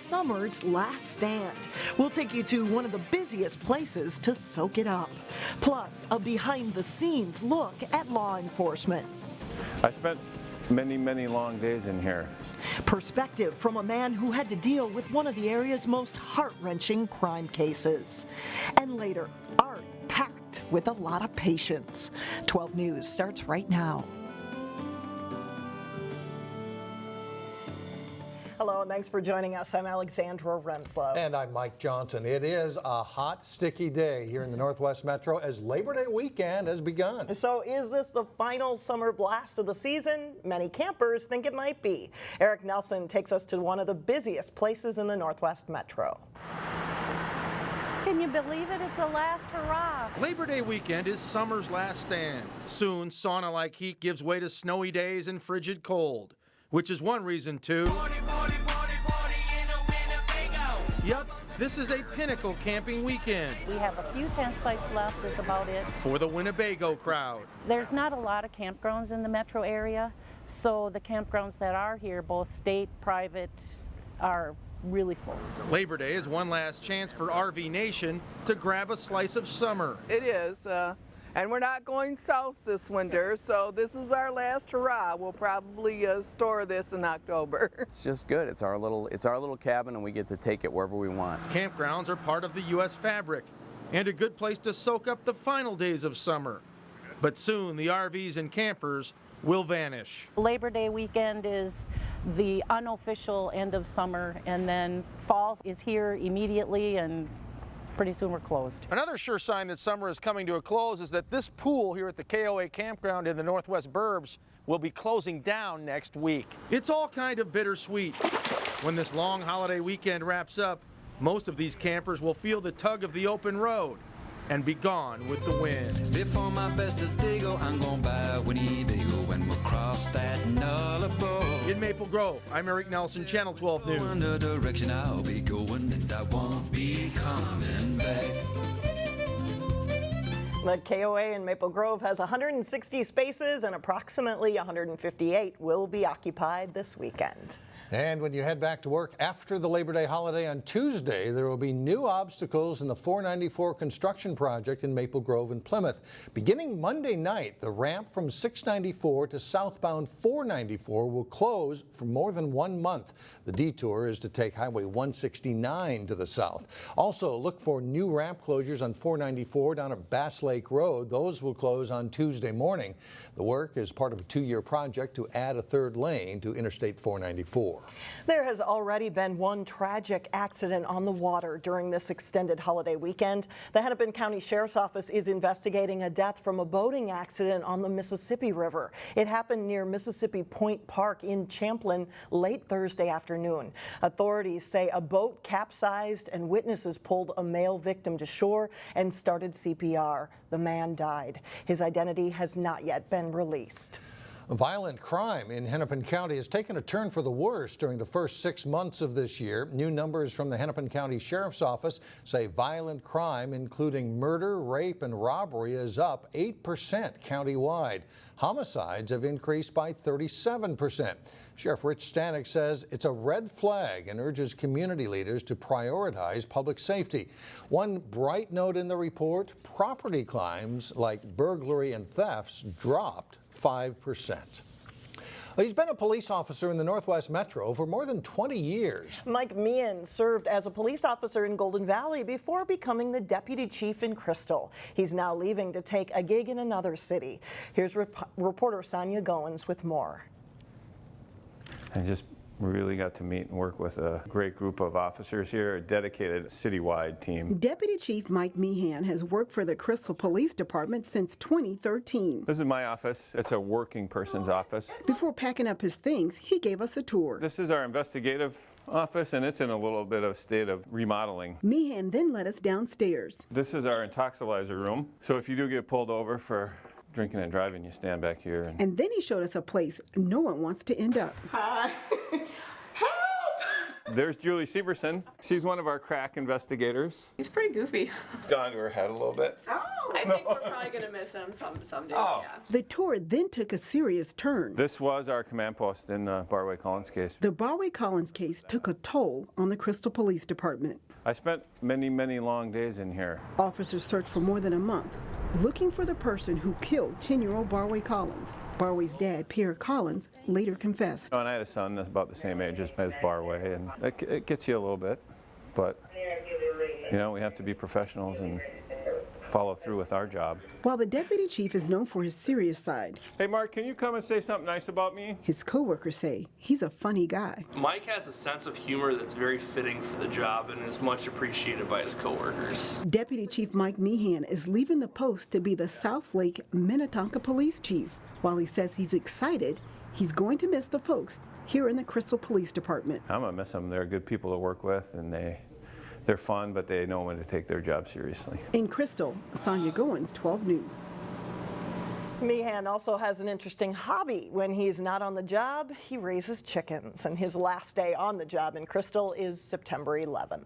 summer's last stand. We'll take you to one of the busiest places to soak it up. Plus, a behind-the-scenes look at law enforcement. I spent many long days in here. Perspective from a man who had to deal with one of the area's most heart-wrenching crime cases. And later, art packed with a lot of patience. 12 News starts right now. Hello, and thanks for joining us. I'm Alexandra Renslow. And I'm Mike Johnson. It is a hot, sticky day here in the Northwest Metro as Labor Day weekend has begun. So is this the final summer blast of the season? Many campers think it might be. Eric Nelson takes us to one of the busiest places in the Northwest Metro. Can you believe it? It's a last hurrah. Labor Day weekend is summer's last stand. Soon, sauna-like heat gives way to snowy days and frigid cold, which is one reason to... Party in a Winnebago. Yep, this is a pinnacle camping weekend. We have a few tent sites left, is about it. For the Winnebago crowd. There's not a lot of campgrounds in the metro area, so the campgrounds that are here, both state, private, are really full. Labor Day is one last chance for RV Nation to grab a slice of summer. It is, and we're not going south this winter, so this is our last hurrah. We'll probably store this in October. It's just good. It's our little cabin, and we get to take it wherever we want. Campgrounds are part of the U.S. fabric and a good place to soak up the final days of summer. But soon the RVs and campers will vanish. Labor Day weekend is the unofficial end of summer, and then fall is here immediately, and pretty soon we're closed. Another sure sign that summer is coming to a close is that this pool here at the KOA campground in the Northwest Burbs will be closing down next week. It's all kind of bittersweet. When this long holiday weekend wraps up, most of these campers will feel the tug of the open road and be gone with the wind. Before my bestest day go, I'm gonna buy a Winnebago and we'll cross that Nullarbor. In Maple Grove, I'm Eric Nelson, Channel 12 News. In the direction I'll be going, and I won't be coming back. The KOA in Maple Grove has 160 spaces, and approximately 158 will be occupied this weekend. And when you head back to work after the Labor Day holiday on Tuesday, there will be new obstacles in the 494 construction project in Maple Grove and Plymouth. Beginning Monday night, the ramp from 694 to southbound 494 will close for more than 1 month. The detour is to take Highway 169 to the south. Also, look for new ramp closures on 494 down at Bass Lake Road. Those will close on Tuesday morning. The work is part of a 2-year project to add a third lane to Interstate 494. There has already been one tragic accident on the water during this extended holiday weekend. The Hennepin County Sheriff's Office is investigating a death from a boating accident on the Mississippi River. It happened near Mississippi Point Park in Champlin late Thursday afternoon. Authorities say a boat capsized and witnesses pulled a male victim to shore and started CPR. The man died. His identity has not yet been released. Violent crime in Hennepin County has taken a turn for the worse during the first 6 months of this year. New numbers from the Hennepin County Sheriff's Office say violent crime, including murder, rape, and robbery, is up 8% countywide. Homicides have increased by 37%. Sheriff Rich Stanek says it's a red flag and urges community leaders to prioritize public safety. One bright note in the report, property crimes like burglary and thefts dropped 5%. He's been a police officer in the Northwest Metro for more than 20 years. Mike Meehan served as a police officer in Golden Valley before becoming the deputy chief in Crystal. He's now leaving to take a gig in another city. Here's reporter Sonia Goins with more. I just really got to meet and work with a great group of officers here, a dedicated citywide team. Deputy Chief Mike Meehan has worked for the Crystal Police Department since 2013. This is my office. It's a working person's office. Before packing up his things, he gave us a tour. This is our investigative office, and it's in a little bit of state of remodeling. Meehan then led us downstairs. This is our intoxilizer room. So if you do get pulled over for drinking and driving, you stand back here. And then he showed us a place no one wants to end up. Hi. Help! There's Julie Severson. She's one of our crack investigators. He's pretty goofy. It's gone to her head a little bit. I think we're probably going to miss him some days, yeah. The tour then took a serious turn. This was our command post in the Barway Collins case. The Barway Collins case took a toll on the Crystal Police Department. I spent many, many long days in here. Officers searched for more than a month, looking for the person who killed 10-year-old Barway Collins. Barway's dad, Pierre Collins, later confessed. And I had a son that's about the same age as Barway, and it gets you a little bit, but you know, we have to be professionals and follow through with our job. While the deputy chief is known for his serious side, Hey Mark, can you come and say something nice about me? his coworkers say he's a funny guy. Mike has a sense of humor that's very fitting for the job and is much appreciated by his coworkers. Deputy Chief Mike Meehan is leaving the post to be the South Lake Minnetonka police chief. While he says he's excited, he's going to miss the folks here in the Crystal Police Department. I'm gonna miss them. They're good people to work with, and they're fun, but they know when to take their job seriously. In Crystal, Sonia Goins, 12 News. Meehan also has an interesting hobby. When he's not on the job, he raises chickens, and his last day on the job in Crystal is September 11th.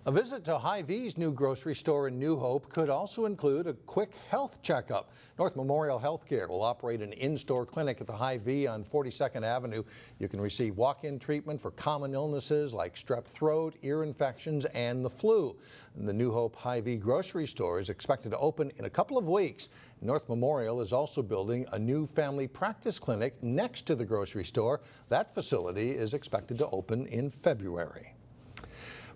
A visit to Hy-Vee's new grocery store in New Hope could also include a quick health checkup. North Memorial Healthcare will operate an in-store clinic at the Hy-Vee on 42nd Avenue. You can receive walk-in treatment for common illnesses like strep throat, ear infections, and the flu. And the New Hope Hy-Vee grocery store is expected to open in a couple of weeks. North Memorial is also building a new family practice clinic next to the grocery store. That facility is expected to open in February.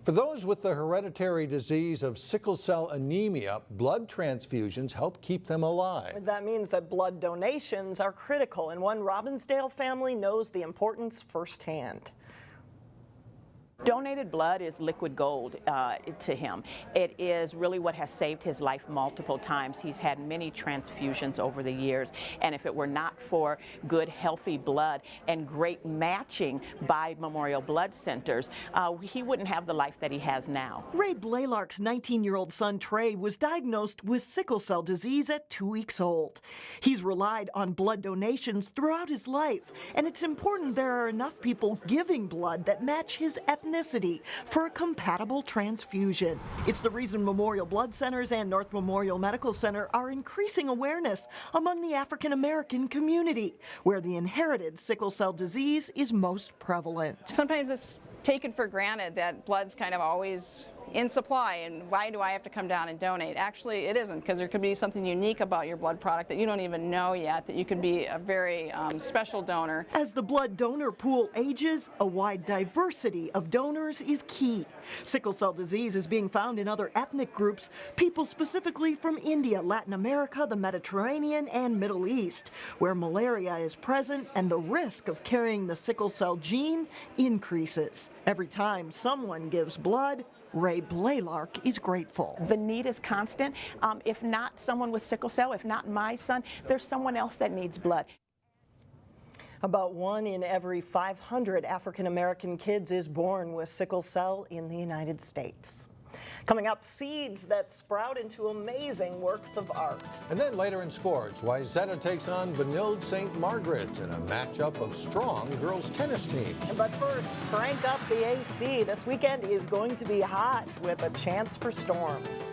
For those with the hereditary disease of sickle cell anemia, blood transfusions help keep them alive. That means that blood donations are critical, and one Robbinsdale family knows the importance firsthand. Donated blood is liquid gold to him. It is really what has saved his life multiple times. He's had many transfusions over the years, and if it were not for good, healthy blood and great matching by Memorial Blood Centers, he wouldn't have the life that he has now. Ray Blaylark's 19-year-old son Trey was diagnosed with sickle cell disease at 2 weeks old. He's relied on blood donations throughout his life, and it's important there are enough people giving blood that match his ethnicity for a compatible transfusion. It's the reason Memorial Blood Centers and North Memorial Medical Center are increasing awareness among the African American community, where the inherited sickle cell disease is most prevalent. Sometimes it's taken for granted that blood's kind of always in supply, and why do I have to come down and donate? Actually, it isn't, because there could be something unique about your blood product that you don't even know yet, that you could be a very special donor. As the blood donor pool ages, a wide diversity of donors is key. Sickle cell disease is being found in other ethnic groups, people specifically from India, Latin America, the Mediterranean, and Middle East, where malaria is present and the risk of carrying the sickle cell gene increases. Every time someone gives blood, Ray Blaylark is grateful. The need is constant. If not someone with sickle cell, if not my son, there's someone else that needs blood. About 1 in every 500 African American kids is born with sickle cell in the United States. Coming up, seeds that sprout into amazing works of art. And then later in sports, Wayzata takes on Benilde St. Margaret's in a matchup of strong girls tennis teams. But first, crank up the AC. This weekend is going to be hot with a chance for storms.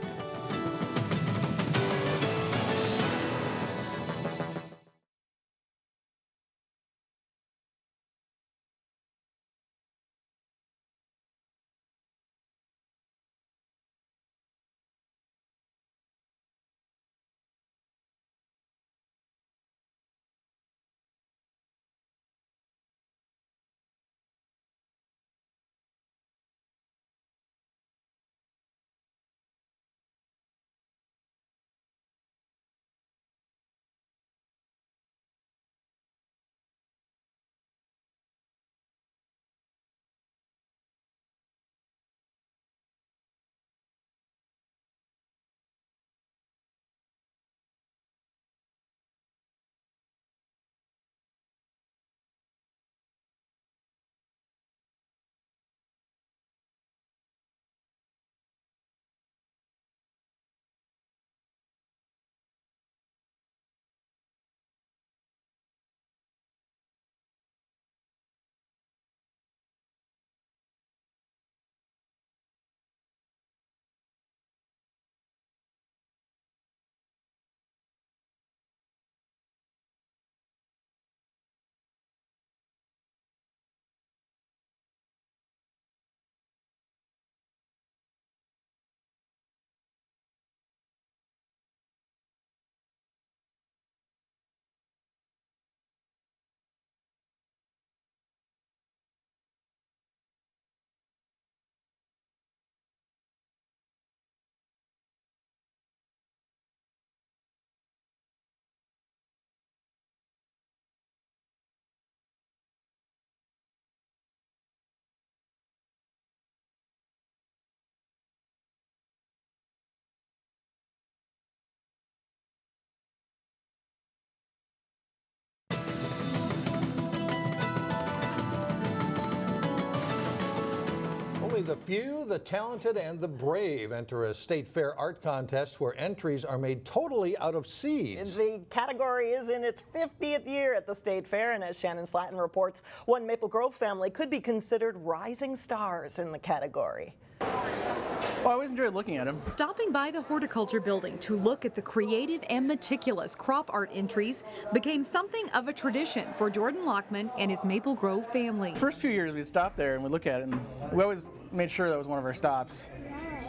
the few, the talented, and the brave enter a state fair art contest where entries are made totally out of seeds. The category is in its 50th year at the state fair, and as Shannon Slatton reports, one Maple Grove family could be considered rising stars in the category. Well, I always enjoyed looking at them. Stopping by the horticulture building to look at the creative and meticulous crop art entries became something of a tradition for Jordan Lockman and his Maple Grove family. First few years we'd stop there and we'd look at it, and we always made sure that was one of our stops.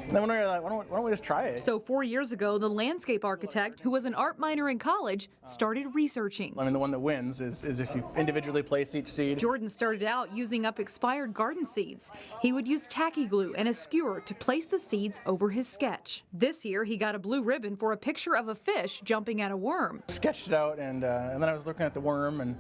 And then when we were like, why don't we just try it? So 4 years ago, the landscape architect, who was an art minor in college, started researching. I mean, the one that wins is if you individually place each seed. Jordan started out using up expired garden seeds. He would use tacky glue and a skewer to place the seeds over his sketch. This year, he got a blue ribbon for a picture of a fish jumping at a worm. Sketched it out, and then I was looking at the worm, and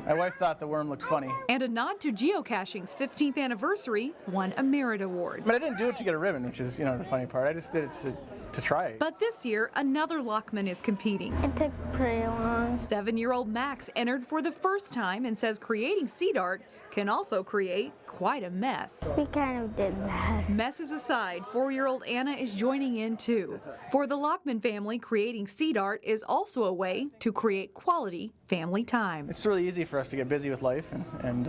my wife thought the worm looked funny. And a nod to geocaching's 15th anniversary won a merit award. But I didn't do it to get a ribbon, which is, the funny part. I just did it to try it. But this year, another Lockman is competing. It took pretty long. 7-year-old Max entered for the first time and says creating seed art can also create quite a mess. We kind of did that. Messes aside, 4-year-old Anna is joining in too. For the Lockman family, creating seed art is also a way to create quality family time. It's really easy for us to get busy with life, and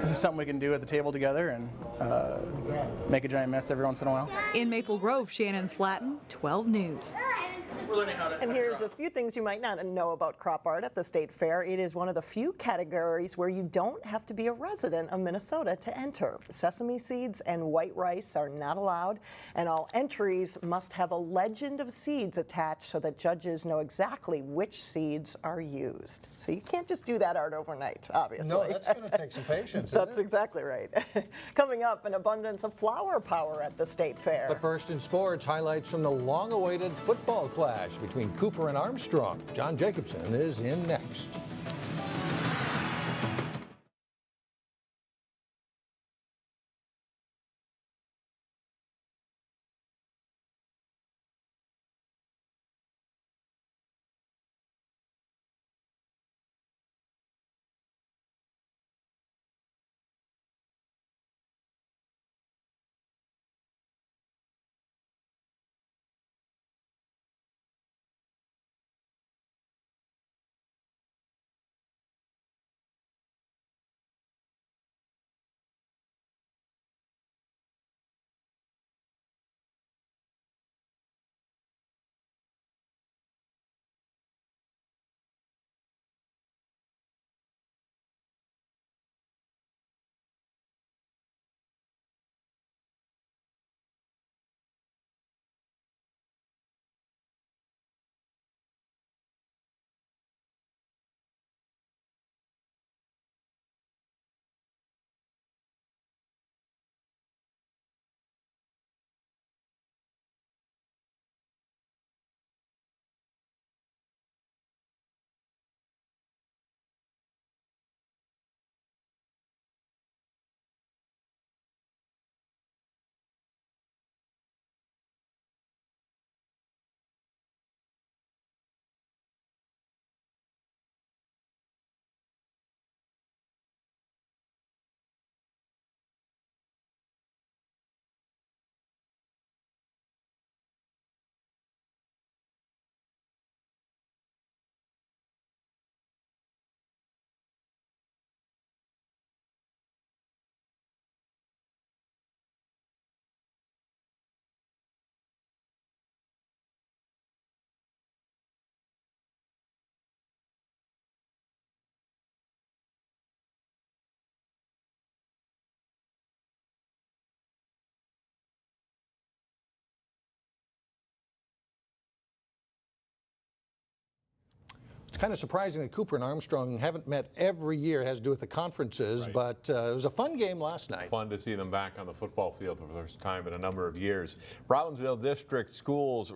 this is something we can do at the table together and make a giant mess every once in a while. In Maple Grove, Shannon Slatton, 12 News. And here's a few things you might not know about crop art at the state fair. It is one of the few categories where you don't have to be a resident of Minnesota to enter. Sesame seeds and white rice are not allowed, and all entries must have a legend of seeds attached so that judges know exactly which seeds are used. So you can't just do that art overnight, obviously. No, that's going to take some patience. That's exactly right. Coming up, an abundance of flower power at the state fair. But first in sports, highlights from the long-awaited football clash between Cooper and Armstrong. John Jacobson is in next. It's kind of surprising that Cooper and Armstrong haven't met every year. It has to do with the conferences, but it was a fun game last night. Fun to see them back on the football field for the first time in a number of years. Robbinsdale District Schools,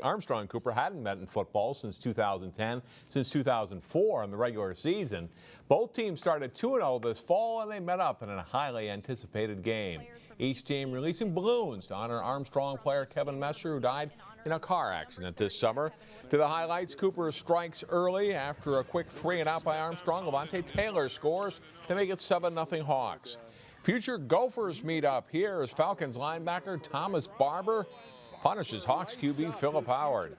Armstrong and Cooper hadn't met in football since 2010, since 2004 in the regular season. Both teams started 2-0 this fall, and they met up in a highly anticipated game. Each team releasing balloons to honor Armstrong player Kevin Messer, who died in a car accident this summer. To the highlights, Cooper strikes early after a quick 3-and-out by Armstrong. Levante Taylor scores to make it 7-0 Hawks. Future Gophers meet up here as Falcons linebacker Thomas Barber punishes Hawks QB Philip Howard.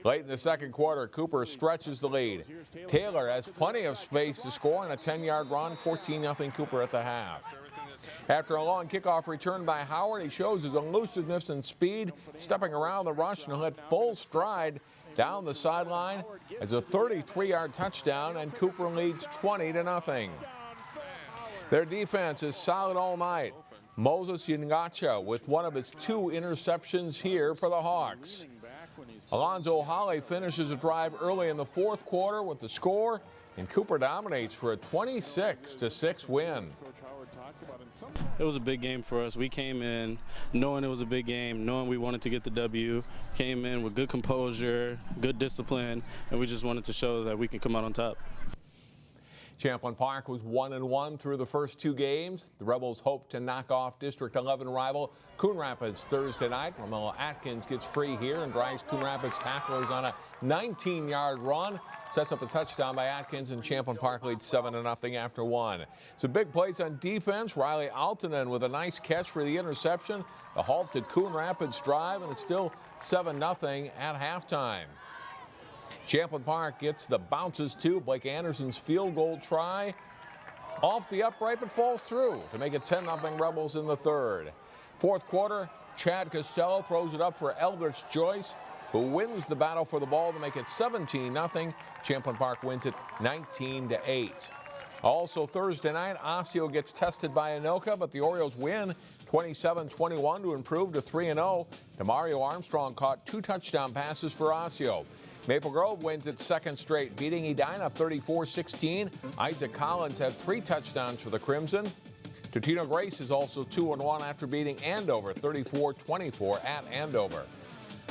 Late in the second quarter, Cooper stretches the lead. Taylor has plenty of space to score on a 10-yard run, 14-0 Cooper at the half. After a long kickoff return by Howard, he shows his elusiveness and speed, stepping around the rush and hit full stride down the sideline as a 33-yard touchdown, and Cooper leads 20-0. Their defense is solid all night. Moses Yangacha with one of his 2 interceptions here for the Hawks. Alonzo Holly finishes a drive early in the fourth quarter with the score, and Cooper dominates for a 26-6 win. It was a big game for us. We came in knowing it was a big game, knowing we wanted to get the W, came in with good composure, good discipline, and we just wanted to show that we can come out on top. Champlin Park was 1-1 through the first 2 games. The Rebels hope to knock off District 11 rival Coon Rapids Thursday night. Romelo Atkins gets free here and drives Coon Rapids tacklers on a 19-yard run. Sets up a touchdown by Atkins, and Champlin Park leads 7-0 after 1. Some big plays on defense. Riley Altonen with a nice catch for the interception. The halt to Coon Rapids drive, and it's still 7-0 at halftime. Champlin Park gets the bounces too. Blake Anderson's field goal try off the upright but falls through to make it 10-0 Rebels in the third. Fourth quarter, Chad Costello throws it up for Eldridge Joyce, who wins the battle for the ball to make it 17-0. Champlin Park wins it 19-8. Also Thursday night, Osseo gets tested by Anoka, but the Orioles win 27-21 to improve to 3-0. Demario Armstrong caught 2 touchdown passes for Osseo. Maple Grove wins its second straight, beating Edina 34-16. Isaac Collins had 3 touchdowns for the Crimson. Totino Grace is also 2-1 after beating Andover 34-24 at Andover.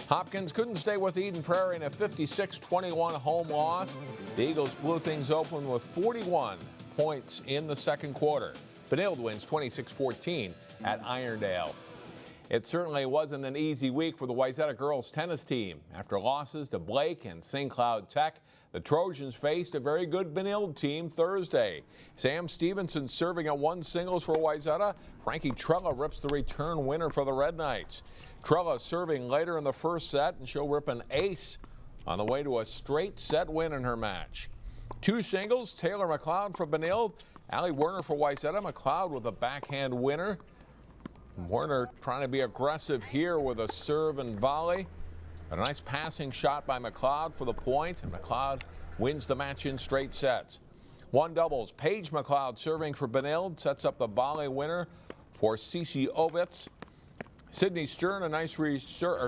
Hopkins couldn't stay with Eden Prairie in a 56-21 home loss. The Eagles blew things open with 41 points in the second quarter. Benilde wins 26-14 at Irondale. It certainly wasn't an easy week for the Wayzata girls tennis team. After losses to Blake and St. Cloud Tech, the Trojans faced a very good Benilde team Thursday. Sam Stevenson serving at 1 singles for Wayzata. Frankie Trella rips the return winner for the Red Knights. Trella serving later in the first set, and she'll rip an ace on the way to a straight set win in her match. 2 singles, Taylor McLeod for Benilde, Allie Werner for Wayzata. McLeod with a backhand winner. Werner trying to be aggressive here with a serve and volley. A nice passing shot by McLeod for the point, and McLeod wins the match in straight sets. 1 doubles, Paige McLeod serving for Benilde, sets up the volley winner for Cece Ovitz. Sydney Stern, a nice serve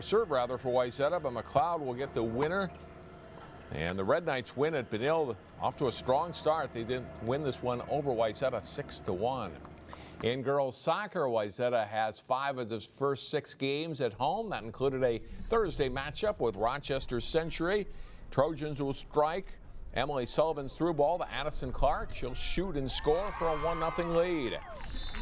for Wayzata, but McLeod will get the winner. And the Red Knights win at Benilde off to a strong start. They didn't win this one over Wayzata 6-1. In girls soccer, Wayzata has 5 of its first 6 games at home. That included a Thursday matchup with Rochester Century. Trojans will strike. Emily Sullivan's through ball to Addison Clark. She'll shoot and score for a 1-0 lead.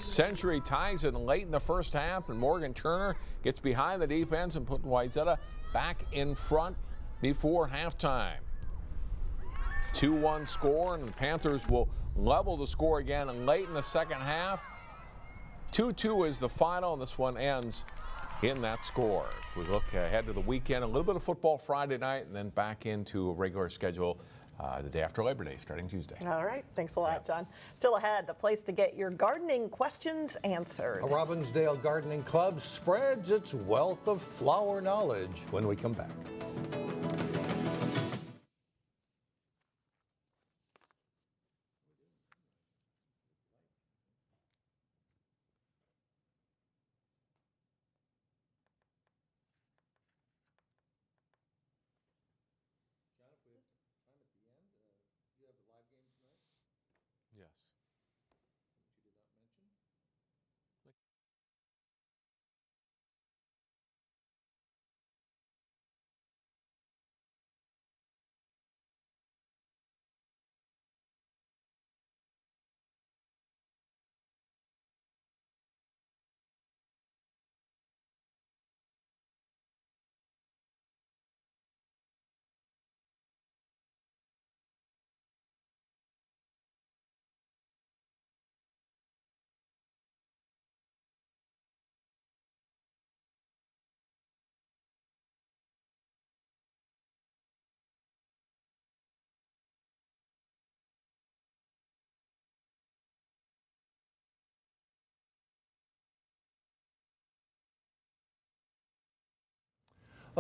Century ties it late in the first half, and Morgan Turner gets behind the defense and put Wayzata back in front before halftime. 2-1 score, and the Panthers will level the score again late in the second half. 2-2 is the final, and this one ends in that score. We look ahead to the weekend, a little bit of football Friday night, and then back into a regular schedule the day after Labor Day, starting Tuesday. All right. Thanks a lot, John. Still ahead, the place to get your gardening questions answered. A Robbinsdale Gardening Club spreads its wealth of flower knowledge when we come back.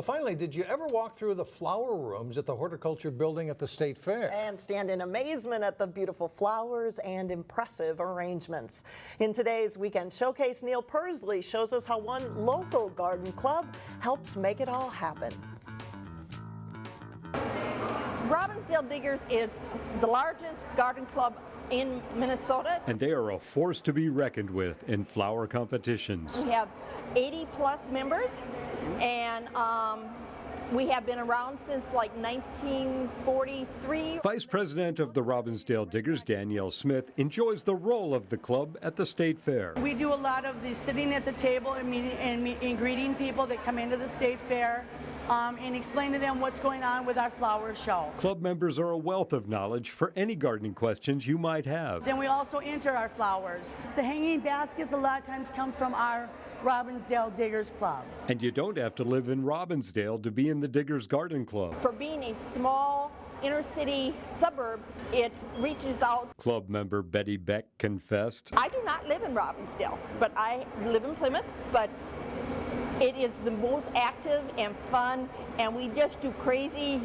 Finally, did you ever walk through the flower rooms at the Horticulture Building at the State Fair? And stand in amazement at the beautiful flowers and impressive arrangements. In today's Weekend Showcase, Neil Persley shows us how one local garden club helps make it all happen. Robbinsdale Diggers is the largest garden club in Minnesota. And they are a force to be reckoned with in flower competitions. We have 80-plus members, and we have been around since like 1943. Vice President of the Robbinsdale Diggers, Danielle Smith, enjoys the role of the club at the State Fair. We do a lot of the sitting at the table and greeting people that come into the State Fair. And explain to them what's going on with our flower show. Club members are a wealth of knowledge for any gardening questions you might have. Then we also enter our flowers. The hanging baskets a lot of times come from our Robbinsdale Diggers Club. And you don't have to live in Robbinsdale to be in the Diggers Garden Club. For being a small inner city suburb, it reaches out. Club member Betty Beck confessed. I do not live in Robbinsdale, but I live in Plymouth, but it is the most active and fun, and we just do crazy,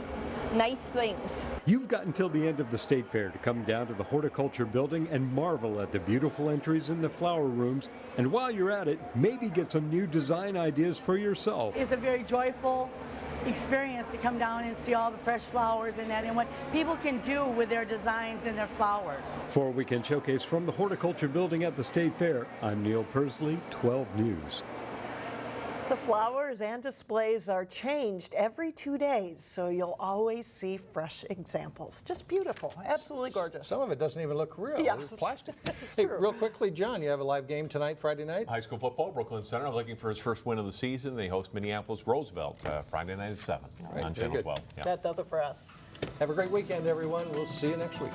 nice things. You've got until the end of the State Fair to come down to the Horticulture Building and marvel at the beautiful entries in the flower rooms. And while you're at it, maybe get some new design ideas for yourself. It's a very joyful experience to come down and see all the fresh flowers and that, and what people can do with their designs and their flowers. For a Weekend Showcase from the Horticulture Building at the State Fair, I'm Neil Persley, 12 News. The flowers and displays are changed every 2 days, so you'll always see fresh examples. Just beautiful, absolutely gorgeous. Some of it doesn't even look real. Yeah. It's plastic. It's Hey, true. real quickly, John, you have a live game tonight, Friday night? High school football, Brooklyn Center looking for his first win of the season. They host Minneapolis Roosevelt Friday night at 7 right, on very Channel good. 12. Yeah. That does it for us. Have a great weekend, everyone. We'll see you next week.